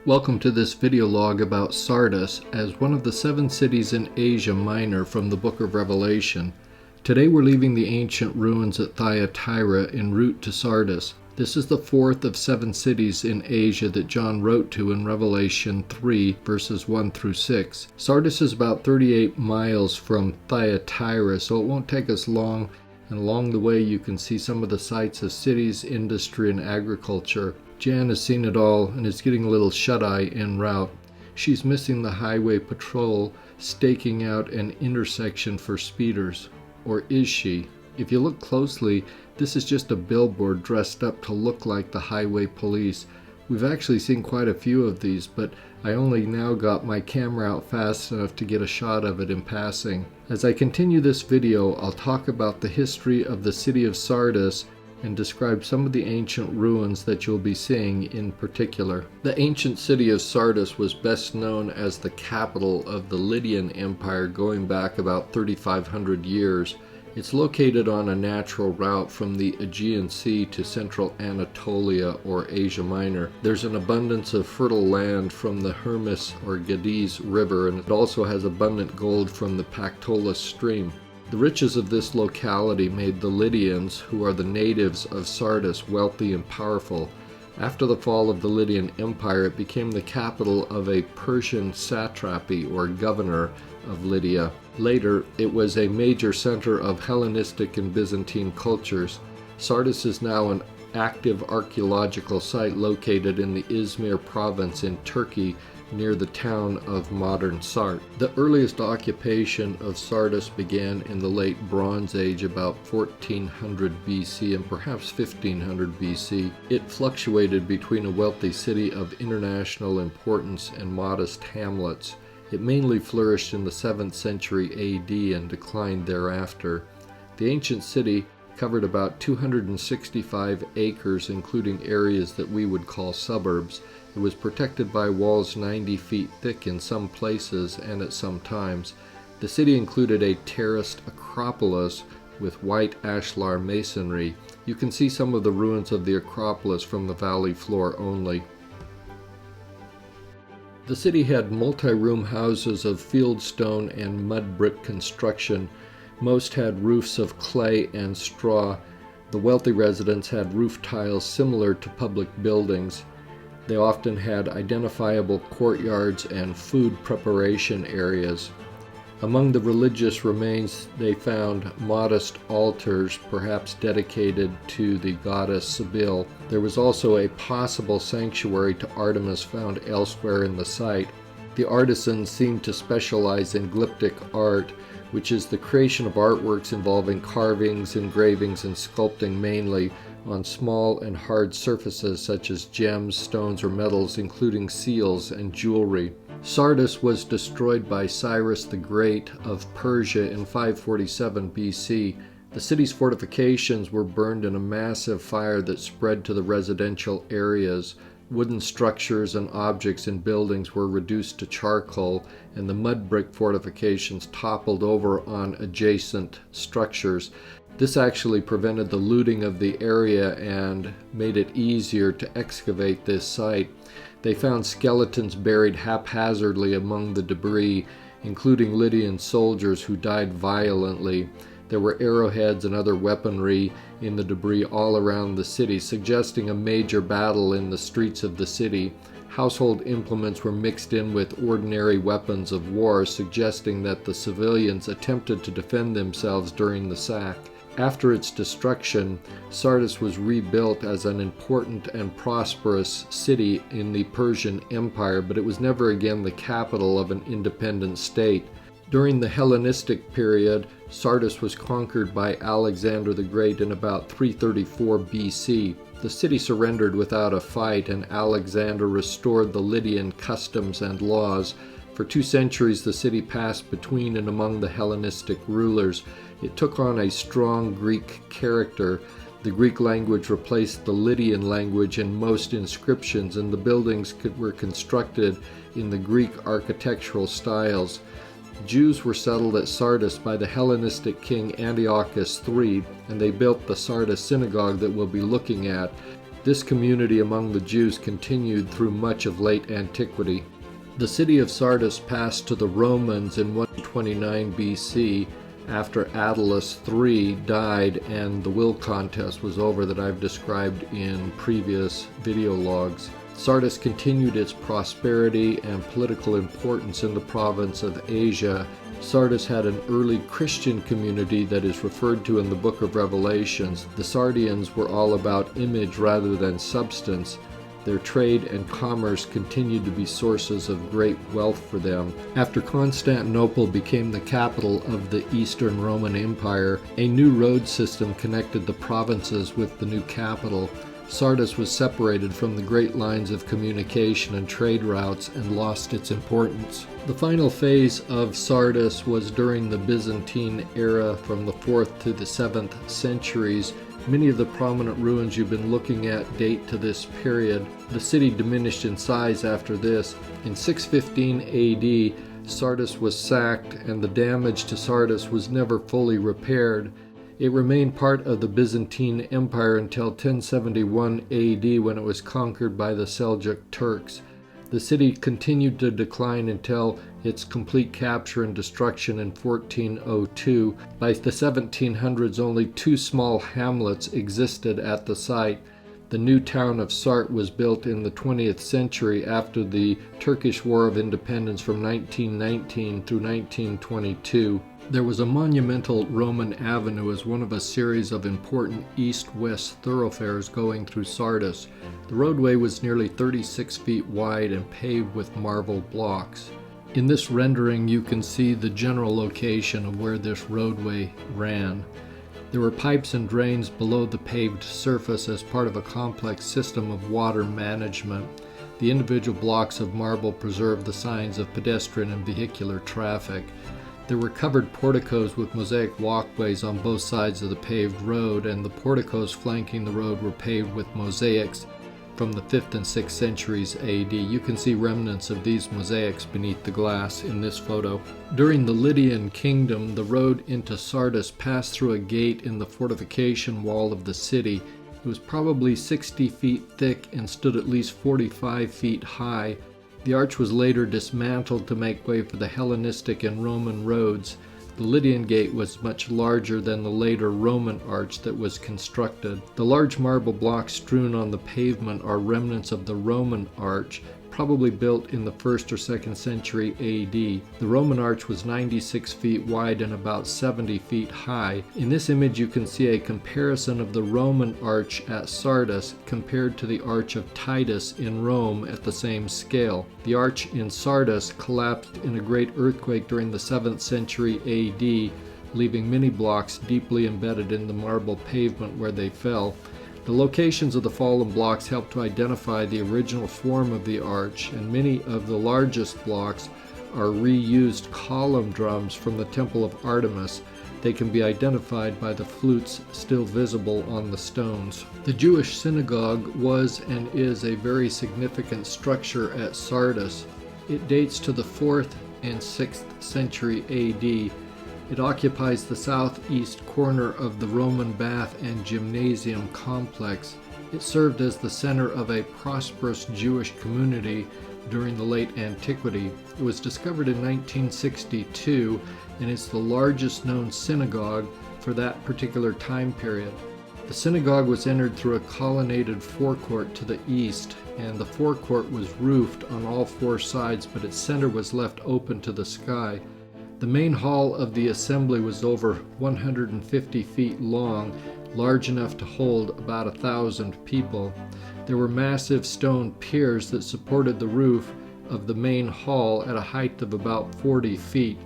Welcome to this video log about Sardis as one of the 7 cities in Asia Minor from the Book of Revelation. Today we're leaving the ancient ruins at Thyatira en route to Sardis. This is the 4th of 7 cities in Asia that John wrote to in Revelation 3 verses 1 through 6. Sardis is about 38 miles from Thyatira, so it won't take us long, and along the way you can see some of the sights of cities, industry, and agriculture. Jan has seen it all and is getting a little shut-eye en route. She's missing the highway patrol staking out an intersection for speeders. Or is she? If you look closely, this is just a billboard dressed up to look like the highway police. We've actually seen quite a few of these, but I only now got my camera out fast enough to get a shot of it in passing. As I continue this video, I'll talk about the history of the city of Sardis and describe some of the ancient ruins that you'll be seeing in particular. The ancient city of Sardis was best known as the capital of the Lydian Empire going back about 3,500 years. It's located on a natural route from the Aegean Sea to central Anatolia or Asia Minor. There's an abundance of fertile land from the Hermus or Gades River, and it also has abundant gold from the Pactolus stream. The riches of this locality made the Lydians, who are the natives of Sardis, wealthy and powerful. After the fall of the Lydian Empire, it became the capital of a Persian satrapy or governor of Lydia. Later, it was a major center of Hellenistic and Byzantine cultures. Sardis is now an active archaeological site located in the Izmir province in Turkey, near the town of modern Sart. The earliest occupation of Sardis began in the late Bronze Age, about 1400 BC and perhaps 1500 BC. It fluctuated between a wealthy city of international importance and modest hamlets. It mainly flourished in the 7th century AD and declined thereafter. The ancient city covered about 265 acres, including areas that we would call suburbs. It was protected by walls 90 feet thick in some places and at some times. The city included a terraced acropolis with white ashlar masonry. You can see some of the ruins of the acropolis from the valley floor only. The city had multi-room houses of fieldstone and mud brick construction. Most had roofs of clay and straw. The wealthy residents had roof tiles similar to public buildings. They often had identifiable courtyards and food preparation areas. Among the religious remains, they found modest altars, perhaps dedicated to the goddess Sibyl. There was also a possible sanctuary to Artemis found elsewhere in the site. The artisans seemed to specialize in glyptic art, which is the creation of artworks involving carvings, engravings, and sculpting mainly on small and hard surfaces such as gems, stones, or metals, including seals and jewelry. Sardis was destroyed by Cyrus the Great of Persia in 547 BC. The city's fortifications were burned in a massive fire that spread to the residential areas. Wooden structures and objects in buildings were reduced to charcoal, and the mud brick fortifications toppled over on adjacent structures. This actually prevented the looting of the area and made it easier to excavate this site. They found skeletons buried haphazardly among the debris, including Lydian soldiers who died violently. There were arrowheads and other weaponry in the debris all around the city, suggesting a major battle in the streets of the city. Household implements were mixed in with ordinary weapons of war, suggesting that the civilians attempted to defend themselves during the sack. After its destruction, Sardis was rebuilt as an important and prosperous city in the Persian Empire, but it was never again the capital of an independent state. During the Hellenistic period, Sardis was conquered by Alexander the Great in about 334 BC. The city surrendered without a fight, and Alexander restored the Lydian customs and laws. For 2 centuries, the city passed between and among the Hellenistic rulers. It took on a strong Greek character. The Greek language replaced the Lydian language in most inscriptions, and the buildings were constructed in the Greek architectural styles. Jews were settled at Sardis by the Hellenistic king Antiochus III, and they built the Sardis synagogue that we'll be looking at. This community among the Jews continued through much of late antiquity. The city of Sardis passed to the Romans in 129 BC after Attalus III died and the will contest was over that I've described in previous video logs. Sardis continued its prosperity and political importance in the province of Asia. Sardis had an early Christian community that is referred to in the book of Revelations. The Sardians were all about image rather than substance. Their trade and commerce continued to be sources of great wealth for them. After Constantinople became the capital of the Eastern Roman Empire, a new road system connected the provinces with the new capital. Sardis was separated from the great lines of communication and trade routes and lost its importance. The final phase of Sardis was during the Byzantine era from the 4th to the 7th centuries. Many of the prominent ruins you've been looking at date to this period. The city diminished in size after this. In 615 AD, Sardis was sacked and the damage to Sardis was never fully repaired. It remained part of the Byzantine Empire until 1071 AD when it was conquered by the Seljuk Turks. The city continued to decline until its complete capture and destruction in 1402. By the 1700s, only two small hamlets existed at the site. The new town of Sart was built in the 20th century after the Turkish War of Independence from 1919 through 1922. There was a monumental Roman avenue as one of a series of important east-west thoroughfares going through Sardis. The roadway was nearly 36 feet wide and paved with marble blocks. In this rendering, you can see the general location of where this roadway ran. There were pipes and drains below the paved surface as part of a complex system of water management. The individual blocks of marble preserved the signs of pedestrian and vehicular traffic. There were covered porticos with mosaic walkways on both sides of the paved road, and the porticos flanking the road were paved with mosaics from the 5th and 6th centuries AD. You can see remnants of these mosaics beneath the glass in this photo. During the Lydian kingdom, the road into Sardis passed through a gate in the fortification wall of the city. It was probably 60 feet thick and stood at least 45 feet high. The arch was later dismantled to make way for the Hellenistic and Roman roads. The Lydian gate was much larger than the later Roman arch that was constructed. The large marble blocks strewn on the pavement are remnants of the Roman arch, probably built in the 1st or 2nd century AD. The Roman arch was 96 feet wide and about 70 feet high. In this image you can see a comparison of the Roman arch at Sardis compared to the arch of Titus in Rome at the same scale. The arch in Sardis collapsed in a great earthquake during the 7th century AD, leaving many blocks deeply embedded in the marble pavement where they fell. The locations of the fallen blocks help to identify the original form of the arch, and many of the largest blocks are reused column drums from the Temple of Artemis. They can be identified by the flutes still visible on the stones. The Jewish synagogue was and is a very significant structure at Sardis. It dates to the 4th and 6th century AD. It occupies the southeast corner of the Roman bath and gymnasium complex. It served as the center of a prosperous Jewish community during the late antiquity. It was discovered in 1962 and is the largest known synagogue for that particular time period. The synagogue was entered through a colonnaded forecourt to the east, and the forecourt was roofed on all four sides, but its center was left open to the sky. The main hall of the assembly was over 150 feet long, large enough to hold about 1,000 people. There were massive stone piers that supported the roof of the main hall at a height of about 40 feet.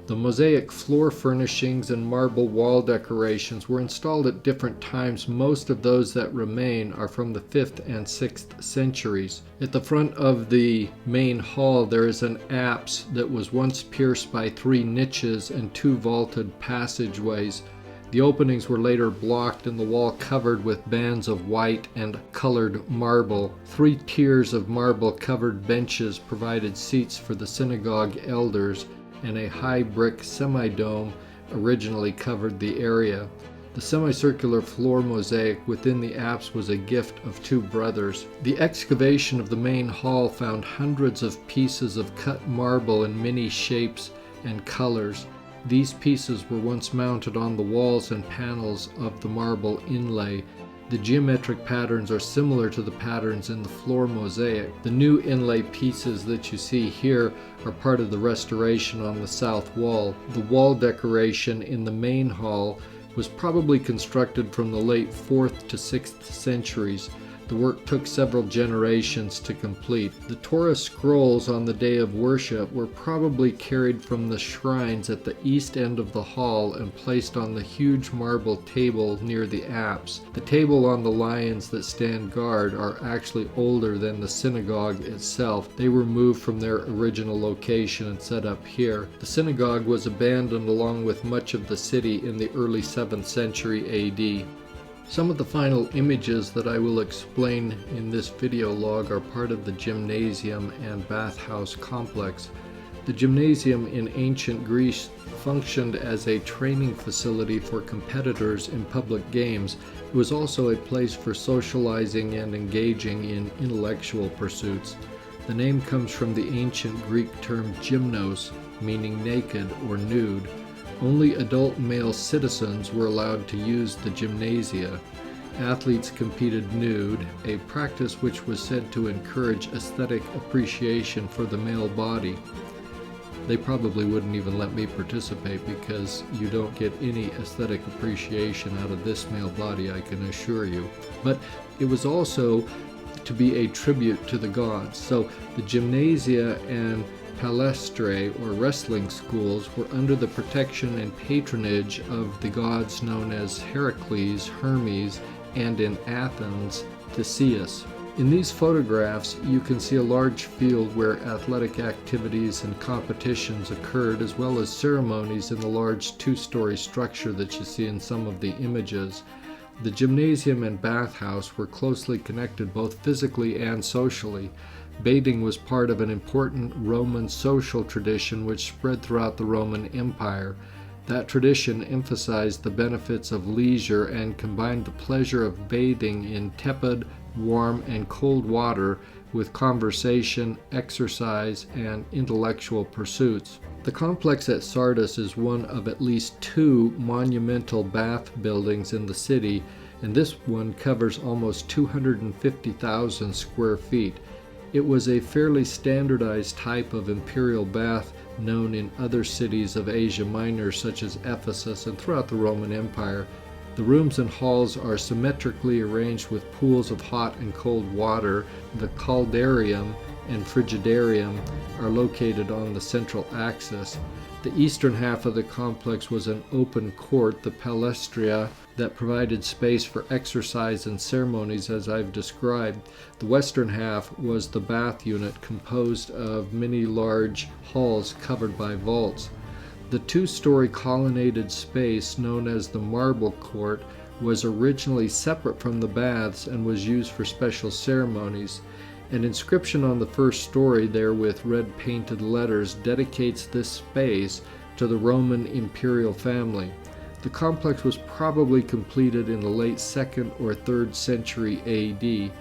The mosaic floor furnishings and marble wall decorations were installed at different times. Most of those that remain are from the 5th and 6th centuries. At the front of the main hall there is an apse that was once pierced by 3 niches and 2 vaulted passageways. The openings were later blocked and the wall covered with bands of white and colored marble. 3 tiers of marble covered benches provided seats for the synagogue elders, and a high brick semi-dome originally covered the area. The semicircular floor mosaic within the apse was a gift of two brothers. The excavation of the main hall found hundreds of pieces of cut marble in many shapes and colors. These pieces were once mounted on the walls and panels of the marble inlay. The geometric patterns are similar to the patterns in the floor mosaic. The new inlay pieces that you see here are part of the restoration on the south wall. The wall decoration in the main hall was probably constructed from the late 4th to 6th centuries. The work took several generations to complete. The Torah scrolls on the day of worship were probably carried from the shrines at the east end of the hall and placed on the huge marble table near the apse. The table on the lions that stand guard are actually older than the synagogue itself. They were moved from their original location and set up here. The synagogue was abandoned along with much of the city in the early 7th century AD. Some of the final images that I will explain in this video log are part of the gymnasium and bathhouse complex. The gymnasium in ancient Greece functioned as a training facility for competitors in public games. It was also a place for socializing and engaging in intellectual pursuits. The name comes from the ancient Greek term gymnos, meaning naked or nude. Only adult male citizens were allowed to use the gymnasia. Athletes competed nude, a practice which was said to encourage aesthetic appreciation for the male body. They probably wouldn't even let me participate because you don't get any aesthetic appreciation out of this male body, I can assure you. But it was also to be a tribute to the gods. So the gymnasia and palaestrae, or wrestling schools, were under the protection and patronage of the gods known as Heracles, Hermes, and in Athens, Theseus. In these photographs, you can see a large field where athletic activities and competitions occurred, as well as ceremonies in the large two-story structure that you see in some of the images. The gymnasium and bathhouse were closely connected both physically and socially. Bathing was part of an important Roman social tradition which spread throughout the Roman Empire. That tradition emphasized the benefits of leisure and combined the pleasure of bathing in tepid, warm, and cold water with conversation, exercise, and intellectual pursuits. The complex at Sardis is one of at least two monumental bath buildings in the city, and this one covers almost 250,000 square feet. It was a fairly standardized type of imperial bath known in other cities of Asia Minor such as Ephesus and throughout the Roman Empire. The rooms and halls are symmetrically arranged with pools of hot and cold water. The caldarium and frigidarium are located on the central axis. The eastern half of the complex was an open court, the palaestria, that provided space for exercise and ceremonies as I've described. The western half was the bath unit, composed of many large halls covered by vaults. The two-story colonnaded space known as the marble court was originally separate from the baths and was used for special ceremonies. An inscription on the first story there with red painted letters dedicates this space to the Roman imperial family. The complex was probably completed in the late 2nd or 3rd century AD.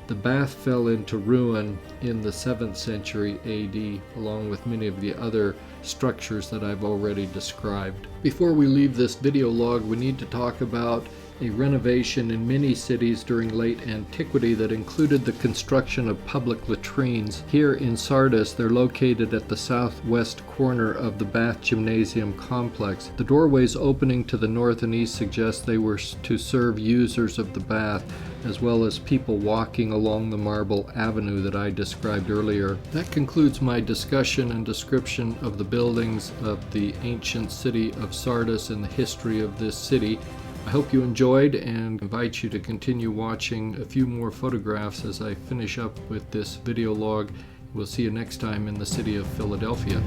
The bath fell into ruin in the 7th century AD, along with many of the other structures that I've already described. Before we leave this video log, we need to talk about a renovation in many cities during late antiquity that included the construction of public latrines. Here in Sardis, they're located at the southwest corner of the bath gymnasium complex. The doorways opening to the north and east suggest they were to serve users of the bath, as well as people walking along the marble avenue that I described earlier. That concludes my discussion and description of the buildings of the ancient city of Sardis and the history of this city. I hope you enjoyed and invite you to continue watching a few more photographs as I finish up with this video log. We'll see you next time in the city of Philadelphia.